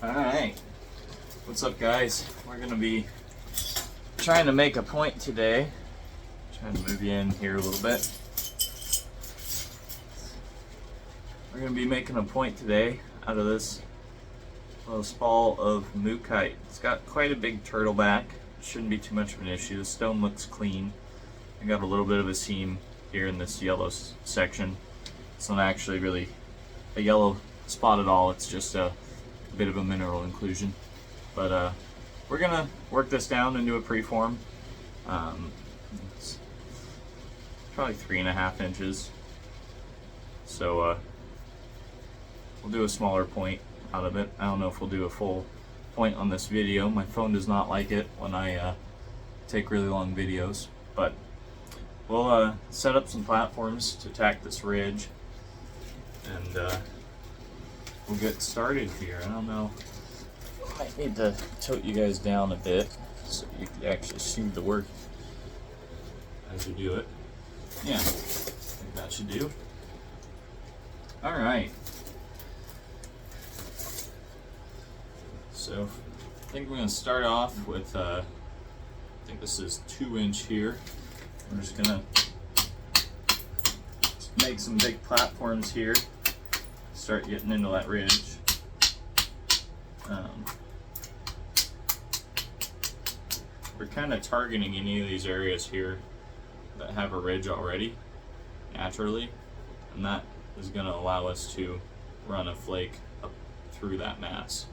Alright, what's up guys? We're going to be trying to make a point today. Trying to move you in here a little bit. We're going to be making a point today out of this little spall of Mookaite. It's got quite a big turtle back. Shouldn't be too much of an issue. The stone looks clean. I got a little bit of a seam here in this yellow section. It's not actually really a yellow spot at all. It's just a bit of a mineral inclusion. But we're gonna work this down into a preform. It's probably 3.5 inches. So we'll do a smaller point out of it. I don't know if we'll do a full point on this video. My phone does not like it when I take really long videos, but we'll set up some platforms to attack this ridge, and we'll get started here. I don't know, I might need to tote you guys down a bit so you can actually see the work as you do it. Yeah, I think that should do. Alright. So, I think we're going to start off with, I think this is 2-inch here. We're just going to make some big platforms here. Start getting into that ridge. We're kind of targeting any of these areas here that have a ridge already, naturally, and that is going to allow us to run a flake up through that mass.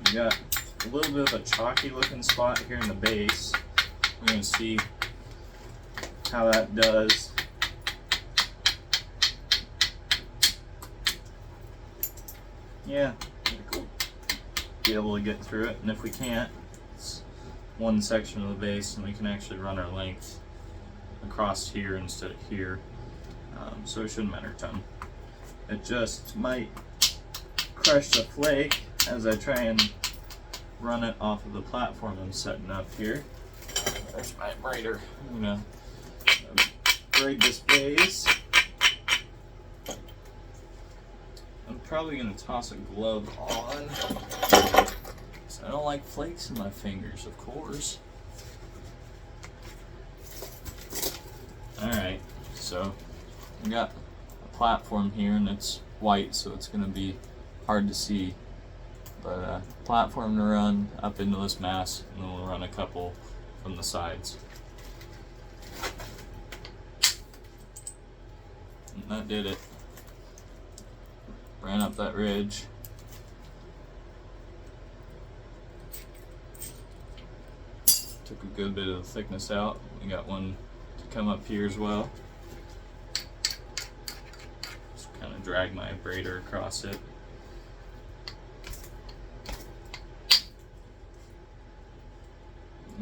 We got a little bit of a chalky looking spot here in the base. We're going to see how that does. Yeah, I think we'll be able to get through it, and if we can't, it's one section of the base and we can actually run our length across here instead of here, so it shouldn't matter a ton. It just might crush the flake as I try and run it off of the platform I'm setting up here. There's my brader. I'm gonna braid this base. I'm probably gonna toss a glove on, because I don't like flakes in my fingers, of course. Alright, so we got a platform here and it's white, so it's gonna be hard to see. But platform to run up into this mass, and then we'll run a couple from the sides. And that did it. Ran up that ridge. Took a good bit of the thickness out. We got one to come up here as well. Just kind of drag my brader across it.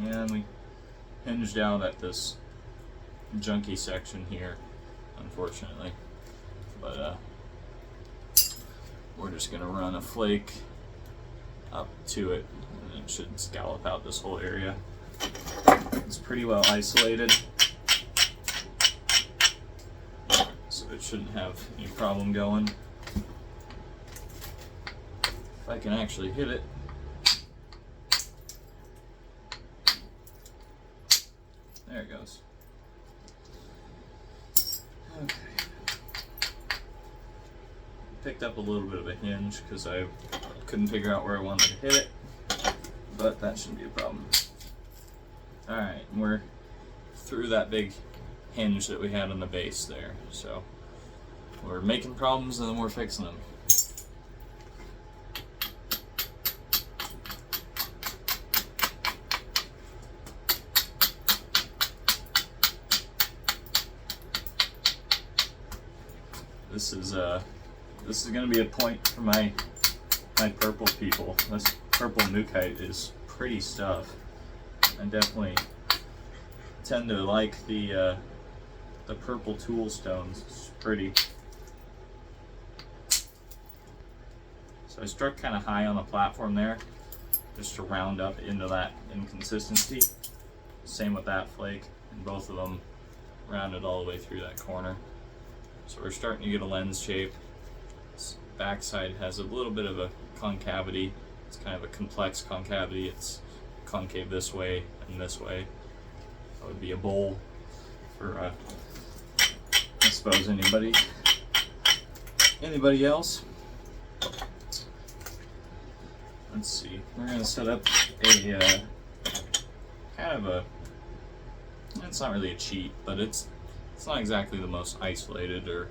And we hinged out at this junky section here, unfortunately. But we're just gonna run a flake up to it, and it should scallop out this whole area. It's pretty well isolated, so it shouldn't have any problem going. If I can actually hit it. There it goes. Okay. Picked up a little bit of a hinge because I couldn't figure out where I wanted to hit it, but that shouldn't be a problem. Alright, we're through that big hinge that we had on the base there, so we're making problems and then we're fixing them. This is going to be a point for my purple people. This purple Mookaite is pretty stuff. I definitely tend to like the purple tool stones. It's pretty. So I struck kind of high on the platform there, just to round up into that inconsistency. Same with that flake, and both of them rounded all the way through that corner. So we're starting to get a lens shape. It's backside has a little bit of a concavity. It's kind of a complex concavity. It's concave this way and this way. That would be a bowl for I suppose anybody else. Let's see. We're gonna set up a kind of a. It's not really a cheat, but it's not exactly the most isolated or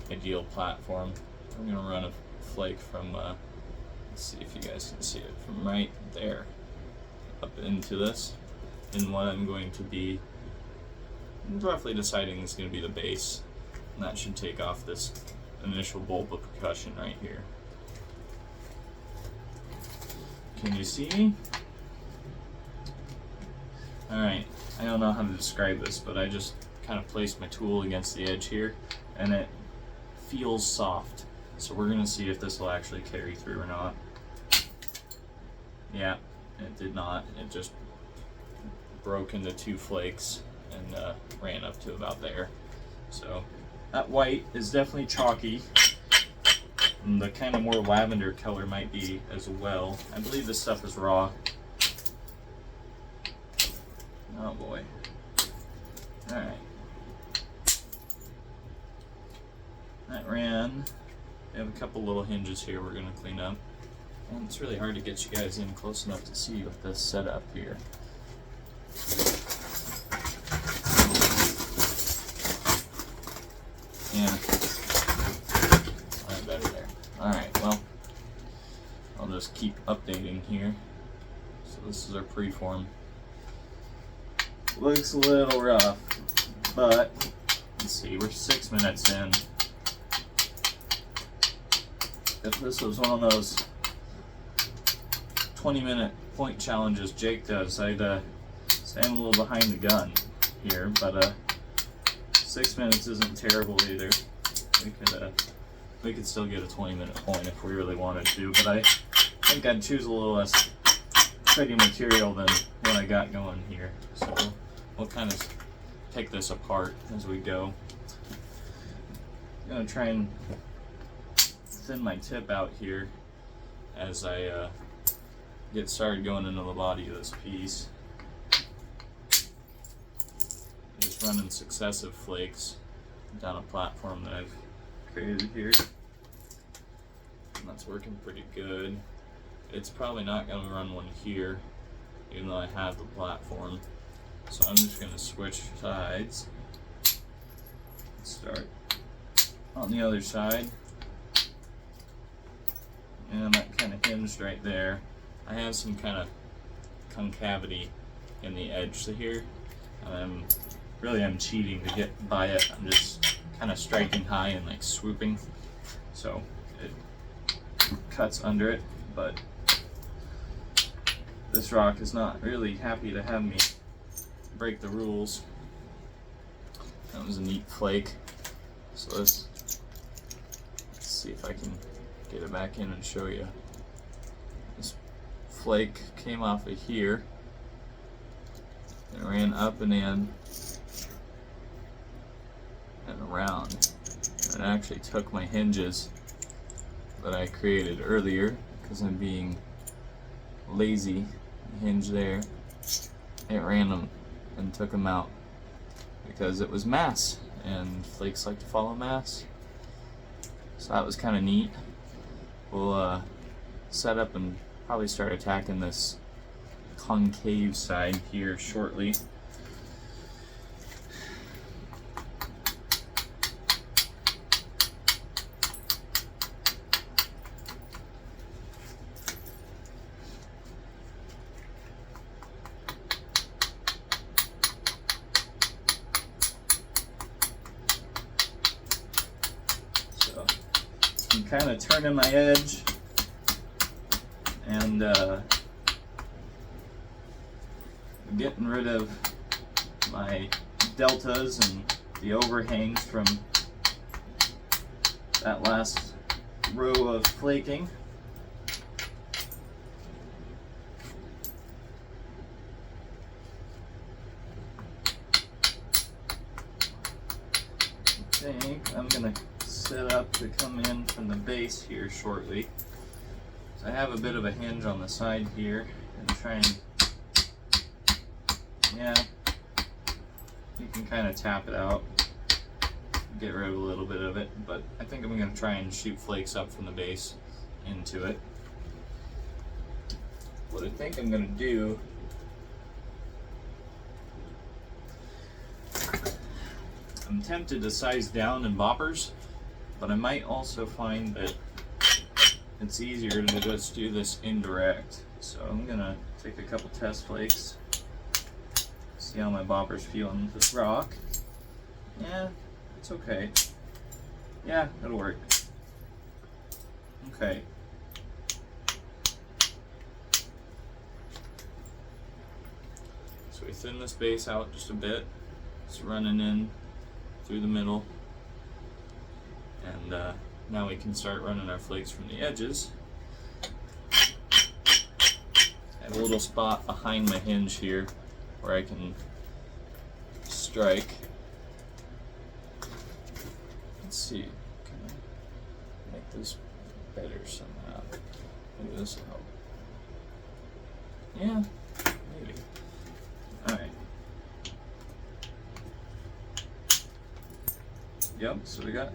ideal platform. I'm gonna run a flake from. Let's see if you guys can see it from right there up into this, and what I'm going to be roughly deciding is going to be the base, and that should take off this initial bulb of percussion right here. Can you see? Alright, I don't know how to describe this, but I just kind of placed my tool against the edge here, and it feels soft. So we're going to see if this will actually carry through or not. Yeah, it did not. It just broke into 2 flakes and ran up to about there. So that white is definitely chalky. And the kind of more lavender color might be as well. I believe this stuff is raw. Oh boy. Alright. That ran. We have a couple little hinges here we're going to clean up. And it's really hard to get you guys in close enough to see with this setup here. Yeah. Right, better there. Alright, well, I'll just keep updating here. So this is our preform. Looks a little rough, but let's see, we're 6 minutes in. If this was one of those 20-minute point challenges Jake does, I'd say I'm a little behind the gun here, but 6 minutes isn't terrible either. We could still get a 20-minute point if we really wanted to, but I think I'd choose a little less pretty material than what I got going here. So we'll kind of pick this apart as we go. I'm gonna try and thin my tip out here as I get started going into the body of this piece. Just running successive flakes down a platform that I've created here. And that's working pretty good. It's probably not going to run one here, even though I have the platform. So I'm just going to switch sides. Start on the other side. And that kind of hinged right there. I have some kind of concavity in the edge here. I'm cheating to get by it. I'm just kind of striking high and like swooping. So it cuts under it, but this rock is not really happy to have me break the rules. That was a neat flake. So let's see if I can get it back in and show you. This flake came off of here. It ran up and in and around. And it actually took my hinges that I created earlier because I'm being lazy. The hinge there. It ran them and took them out because it was mass, and flakes like to follow mass. So that was kind of neat. We'll set up and probably start attacking this concave side here shortly. So I'm kind of turning my edge and getting rid of my deltas and the overhangs from that last row of flaking. I think I'm gonna set set up to come in from the base here shortly. So I have a bit of a hinge on the side here, and try and, yeah, you can kind of tap it out, get rid of a little bit of it, but I think I'm going to try and shoot flakes up from the base into it. What I think I'm going to do, I'm tempted to size down in boppers, but I might also find that it's easier to just do this indirect. So I'm going to take a couple test flakes, see how my boppers feel on this rock. Yeah, it's okay. Yeah, it'll work. Okay. So we thin this base out just a bit. It's running in through the middle. And now we can start running our flakes from the edges. I have a little spot behind my hinge here where I can strike. Let's see, can I make this better somehow? Maybe this will help. Yeah, maybe. Alright. Yep, so we got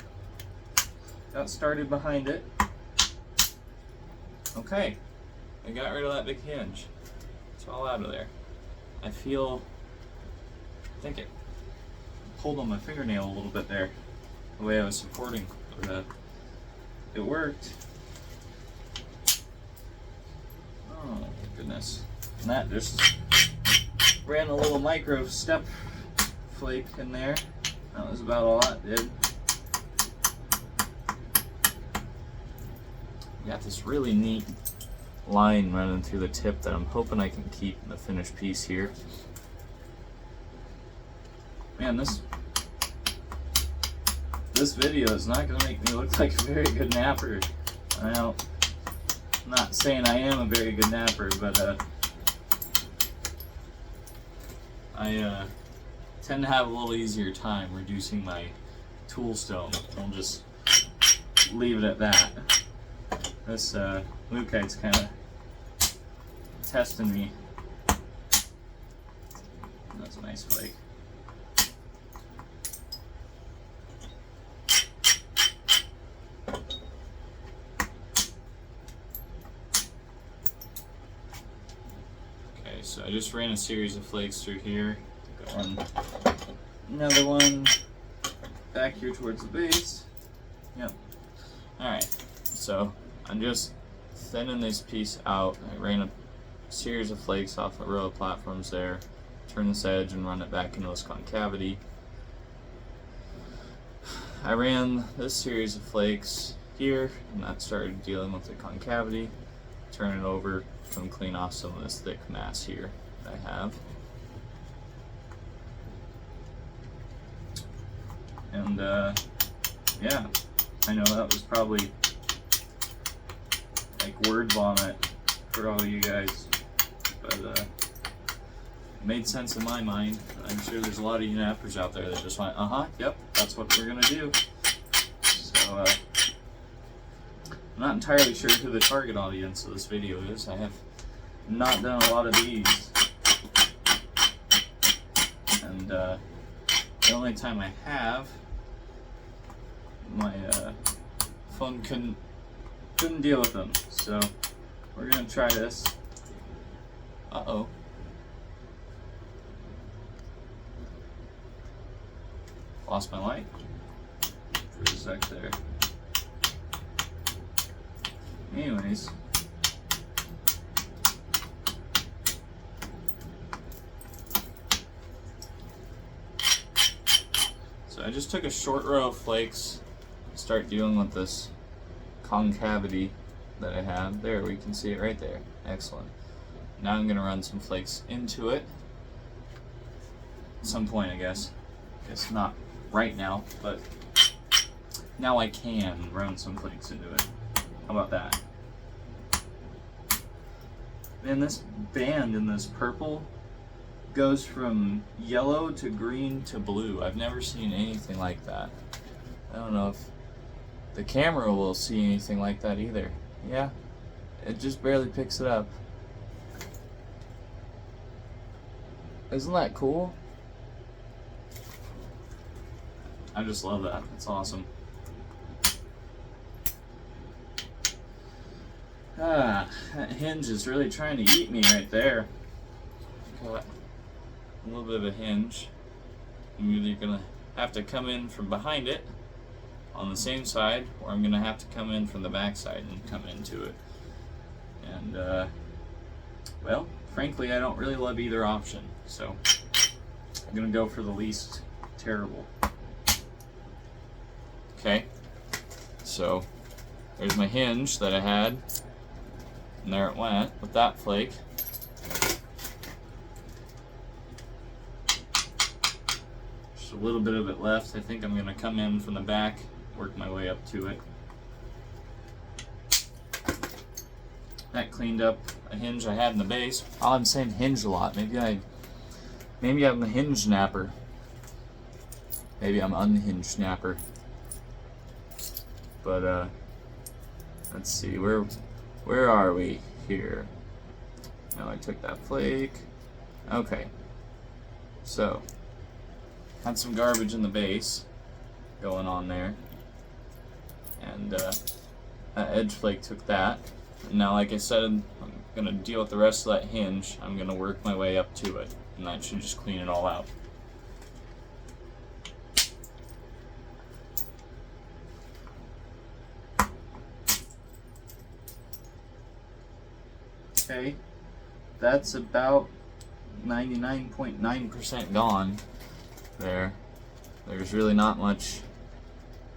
started behind it. Okay, I got rid of that big hinge. It's all out of there. I think it pulled on my fingernail a little bit there, the way I was supporting, but it worked. Oh goodness. And that just ran a little micro step flake in there. That was about all that did. Got this really neat line running through the tip that I'm hoping I can keep in the finished piece here. Man, this video is not going to make me look like a very good napper. I'm not saying I am a very good napper, but I tend to have a little easier time reducing my tool stone. I'll just leave it at that. This Mookaite's kind of testing me. That's a nice flake. Okay, so I just ran a series of flakes through here. Got another one back here towards the base. Yep. Alright, so I'm just thinning this piece out. I ran a series of flakes off a row of platforms there, turn this edge and run it back into this concavity. I ran this series of flakes here, and that started dealing with the concavity. Turn it over, come clean off some of this thick mass here that I have. And yeah, I know that was probably like word vomit for all you guys, but it made sense in my mind. I'm sure there's a lot of you nappers out there that just went, yep, that's what we're gonna do. So I'm not entirely sure who the target audience of this video is. I have not done a lot of these, and the only time I have, my phone couldn't deal with them, so we're gonna try this. Lost my light for a sec there. Anyways, so I just took a short row of flakes, start dealing with this concavity that I have. There, we can see it right there. Excellent. Now I'm going to run some flakes into it at some point, I guess. Guess not right now, but now I can run some flakes into it. How about that? Man, this band in this purple goes from yellow to green to blue. I've never seen anything like that. I don't know if the camera will see anything like that either. Yeah, it just barely picks it up. Isn't that cool? I just love that. It's awesome. That hinge is really trying to eat me right there. Got a little bit of a hinge. I'm either gonna have to come in from behind it on the same side, or I'm gonna have to come in from the back side and come into it. And well, frankly, I don't really love either option, so I'm gonna go for the least terrible. Okay, so there's my hinge that I had, and there it went with that flake. Just a little bit of it left. I think I'm gonna come in from the back, work my way up to it. That cleaned up a hinge I had in the base. Oh, I'm saying hinge a lot. Maybe I'm a hinge snapper. Maybe I'm unhinged snapper. But let's see, where are we here? Now I took that flake. Okay. So had some garbage in the base going on there. And that edge flake took that. And now, like I said, I'm gonna deal with the rest of that hinge. I'm gonna work my way up to it, and that should just clean it all out. Okay, that's about 99.9% gone there. There's really not much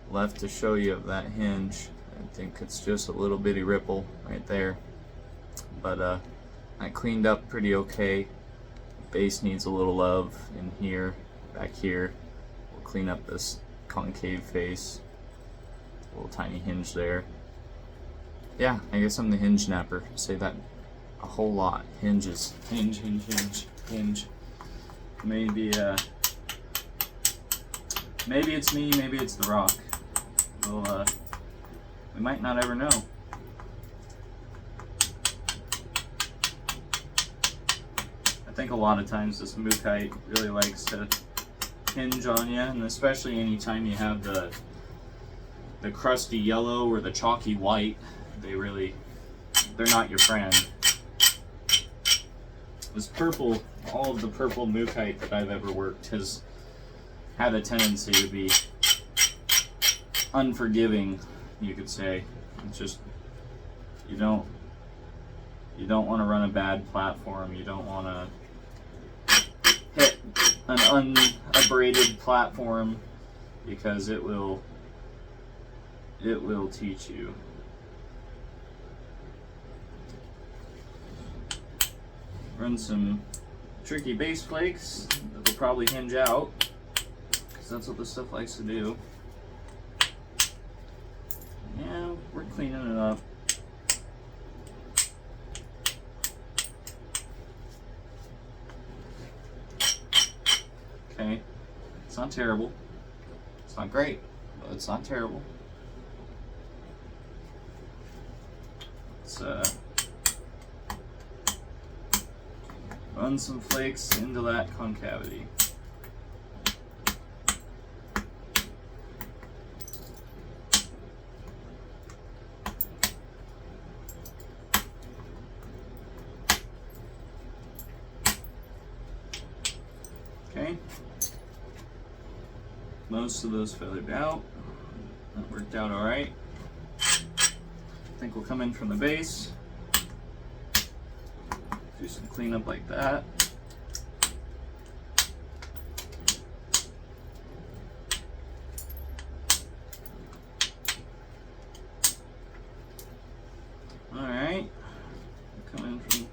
left to show you of that hinge. I think it's just a little bitty ripple right there. But I cleaned up pretty okay. Base needs a little love in here, back here. We'll clean up this concave face. Little tiny hinge there. Yeah, I guess I'm the hinge snapper. Say that a whole lot. Hinges. Hinge, hinge, hinge, hinge. Maybe it's me, maybe it's the rock. Well, we might not ever know. I think a lot of times this Mookaite really likes to hinge on you, and especially anytime you have the crusty yellow or the chalky white, they're not your friend. This purple, all of the purple Mookaite that I've ever worked has had a tendency to be unforgiving, you could say. It's just, you don't want to run a bad platform. You don't want to hit an unabraded platform, because it will teach you. Run some tricky base flakes that will probably hinge out, because that's what this stuff likes to do. Yeah, we're cleaning it up. Okay, it's not terrible. It's not great, but it's not terrible. Let's run some flakes into that concavity. Okay, most of those feathered out. That worked out all right. I think we'll come in from the base, do some cleanup like that. All right, come in from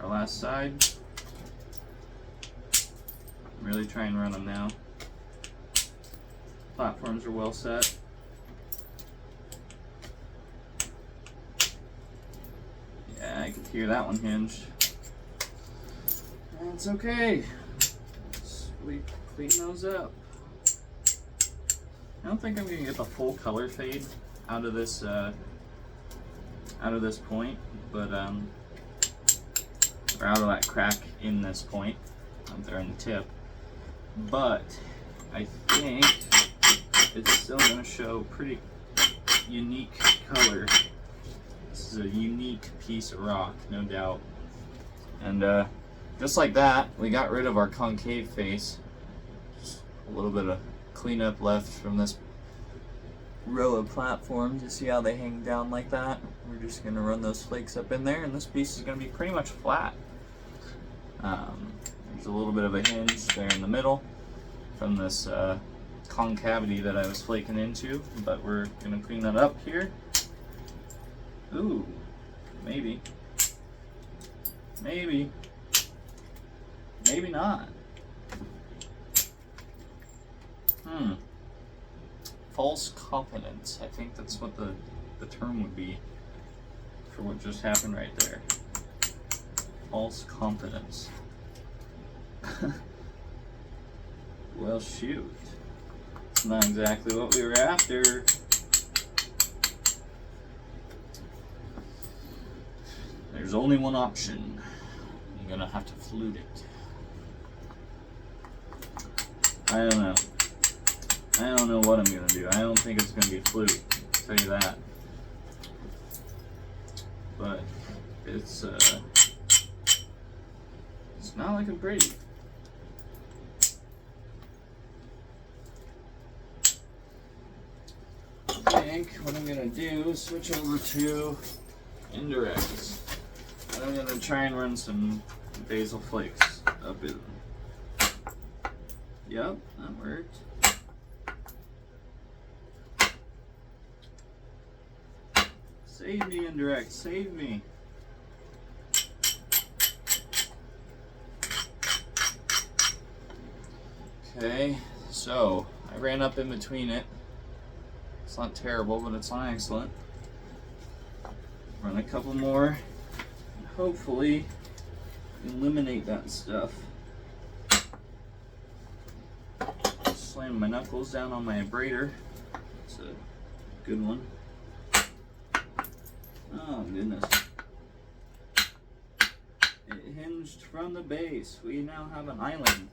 our last side. Really try and run them now. Platforms are well set. Yeah, I could hear that one hinge. That's okay. We clean those up. I don't think I'm gonna get the full color fade out of this point, but or out of that crack in this point, up there in the tip. But I think it's still going to show pretty unique color. This is a unique piece of rock, no doubt. And just like that, we got rid of our concave face. Just a little bit of cleanup left from this row of platforms. You see how they hang down like that? We're just going to run those flakes up in there, and this piece is going to be pretty much flat. There's a little bit of a hinge there in the middle from this concavity that I was flaking into, but we're going to clean that up here. Ooh, maybe not. False confidence. I think that's what the term would be for what just happened right there. False confidence. Well, shoot. It's not exactly what we were after. There's only one option. I'm gonna have to flute it. I don't know. I don't know what I'm gonna do. I don't think it's gonna be flute, I'll tell you that. But it's not looking pretty. I think what I'm gonna do is switch over to indirects. And I'm gonna try and run some basil flakes up in. Yep, that worked. Save me, indirect, save me. Okay, so I ran up in between it. It's not terrible, but it's not excellent. Run a couple more, and hopefully eliminate that stuff. Slam my knuckles down on my abrader. It's a good one. Oh goodness. It hinged from the base. We now have an island.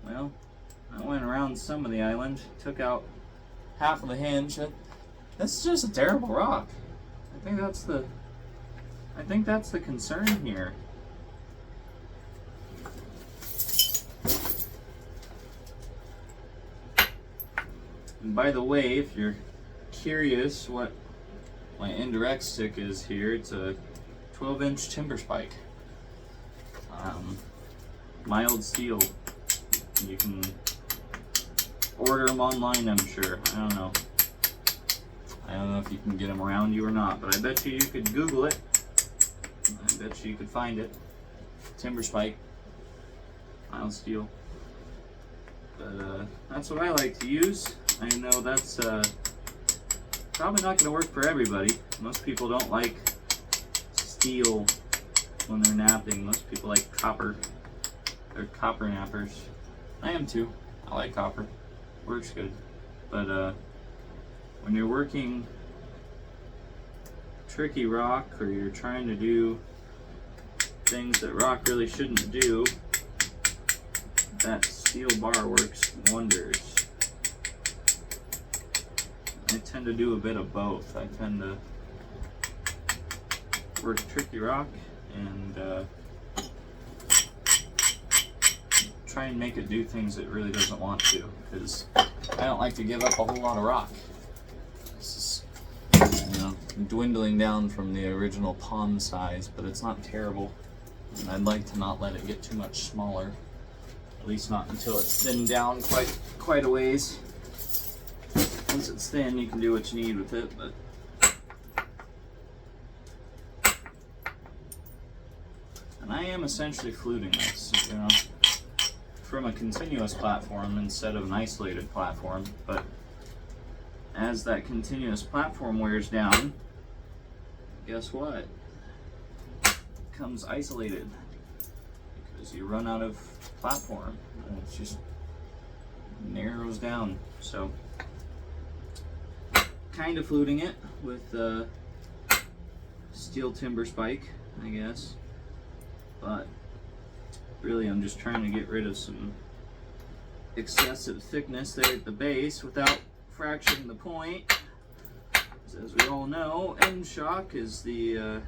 Well, I went around some of the island, took out half of the hinge. This is just a terrible rock. I think that's the concern here. And by the way, if you're curious what my indirect stick is here, it's a 12-inch timber spike. Mild steel. You can order them online, I'm sure. I don't know if you can get them around you or not, but I bet you could Google it. I bet you could find it. Timber spike, mild steel. But that's what I like to use. I know that's probably not going to work for everybody. Most people don't like steel when they're napping. Most people like copper. They're copper nappers. I am too. I like copper. Works good. But when you're working tricky rock, or you're trying to do things that rock really shouldn't do, that steel bar works wonders. I tend to do a bit of both. I tend to work tricky rock and try and make it do things it really doesn't want to, because I don't like to give up a whole lot of rock. This is, dwindling down from the original palm size, but it's not terrible. And I'd like to not let it get too much smaller, at least not until it's thinned down quite a ways. Once it's thin, you can do what you need with it, but and I am essentially fluting this, from a continuous platform instead of an isolated platform. But as that continuous platform wears down, guess what? It becomes isolated because you run out of platform and it just narrows down. So kind of fluting it with steel timber spike, I guess. But really I'm just trying to get rid of some excessive thickness there at the base without fracturing the point. As we all know, end shock is the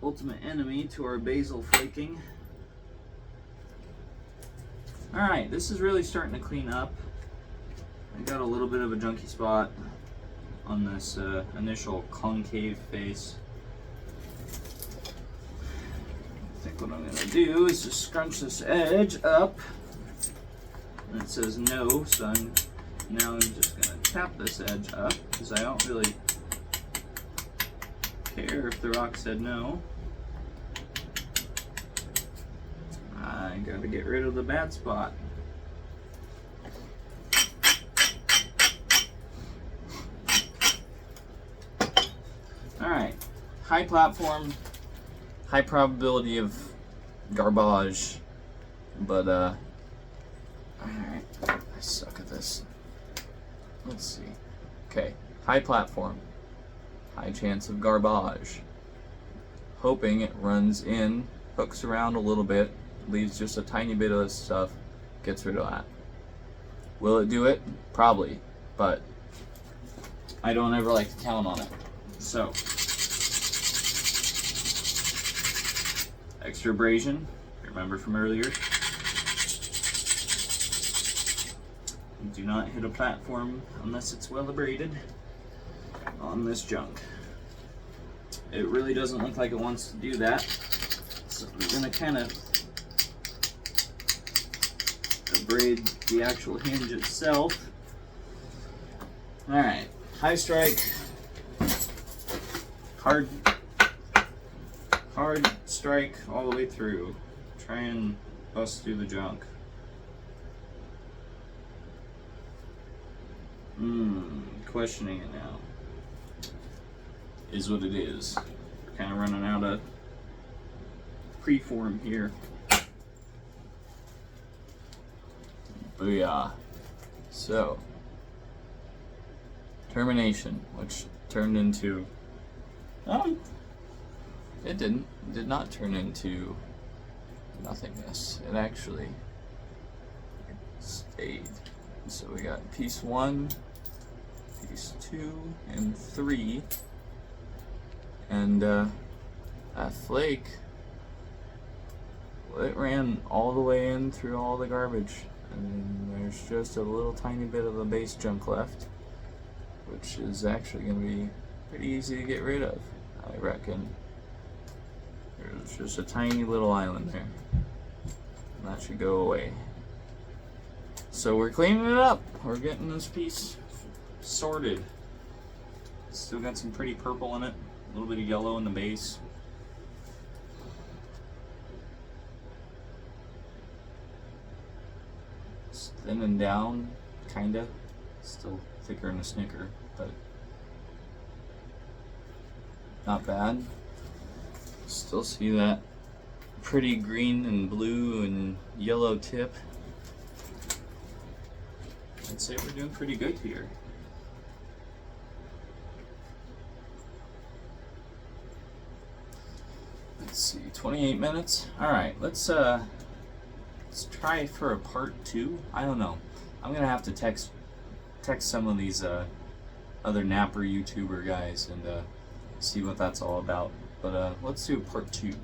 ultimate enemy to our basil flaking. Alright, this is really starting to clean up. I got a little bit of a junky spot on this initial concave face. I think what I'm going to do is just scrunch this edge up. And it says no, so now I'm just going to tap this edge up because I don't really care if the rock said no. I got to get rid of the bad spot. Alright, high platform, high probability of garbage, but alright, I suck at this. Let's see. Okay, high platform, high chance of garbage. Hoping it runs in, hooks around a little bit, leaves just a tiny bit of this stuff, gets rid of that. Will it do it? Probably, but I don't ever like to count on it. So, extra abrasion, remember from earlier. Do not hit a platform unless it's well abraded on this junk. It really doesn't look like it wants to do that, so we're going to kind of abrade the actual hinge itself. Alright, high strike, hard strike all the way through. Try and bust through the junk. Questioning it now. Is what it is. We're kind of running out of preform here. Booyah. So, termination, which turned into, it did not turn into nothingness. It actually stayed. So we got piece 1, piece 2, and 3. And that flake, well, it ran all the way in through all the garbage. And there's just a little tiny bit of the base junk left, which is actually going to be pretty easy to get rid of, I reckon. There's just a tiny little island there. And that should go away. So we're cleaning it up. We're getting this piece sorted. Still got some pretty purple in it. A little bit of yellow in the base. It's thinning down, kinda. Still thicker than a Snicker, but not bad. Still see that pretty green and blue and yellow tip. I'd say we're doing pretty good here. Let's see, 28 minutes. All right, let's try for a part 2. I don't know. I'm gonna have to text some of these other napper YouTuber guys and see what that's all about. But let's do part 2.